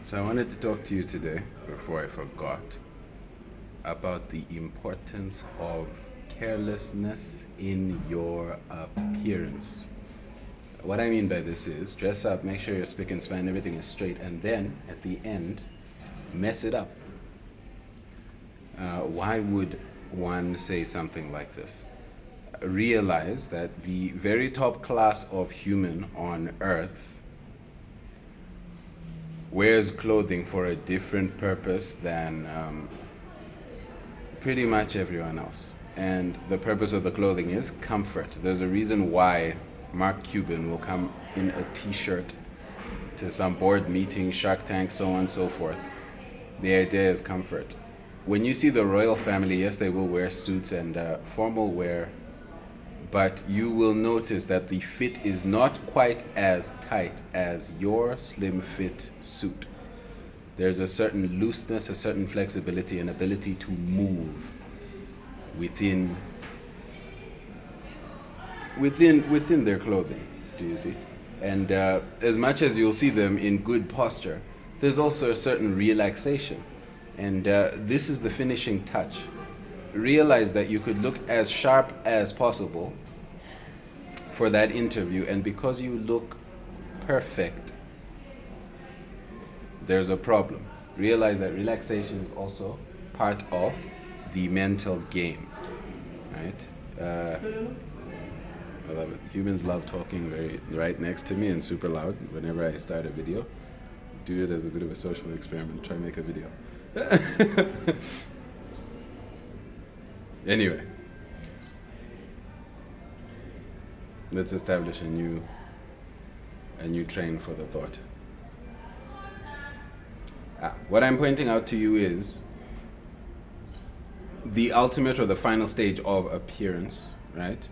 So I wanted to talk to you today, before I forgot, about the importance of carelessness in your appearance. What I mean by this is dress up, make sure your spick and span, everything is straight, and then at the end, mess it up. Why would one say something like this? Realize that the very top class of human on earth wears clothing for a different purpose than pretty much everyone else. And the purpose of the clothing is comfort. There's a reason why Mark Cuban will come in a t-shirt to some board meeting, Shark Tank, so on and so forth. The idea is comfort. When you see the royal family, yes, they will wear suits and formal wear, but you will notice that the fit is not quite as tight as your slim fit suit. There's a certain looseness, a certain flexibility, and ability to move within their clothing, do you see? And as much as you'll see them in good posture, there's also a certain relaxation. And this is the finishing touch. Realize that you could look as sharp as possible for that interview, and because you look perfect, there's a problem. Realize that relaxation is also part of the mental game, right? I love it. Humans love talking right next to me and super loud whenever I start a video. Do it as a bit of a social experiment. Try and make a video. Anyway, let's establish a new train for the thought. What I'm pointing out to you is the ultimate or the final stage of appearance, right?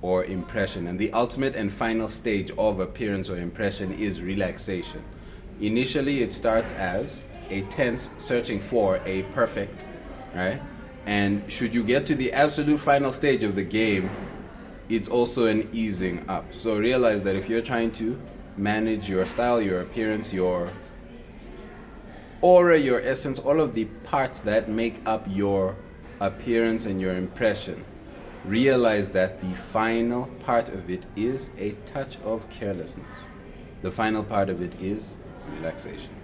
Or impression. And the ultimate and final stage of appearance or impression is relaxation. Initially, it starts as a tense searching for a perfect, right? And should you get to the absolute final stage of the game, it's also an easing up. So realize that if you're trying to manage your style, your appearance, your aura, your essence, all of the parts that make up your appearance and your impression, realize that the final part of it is a touch of carelessness. The final part of it is relaxation.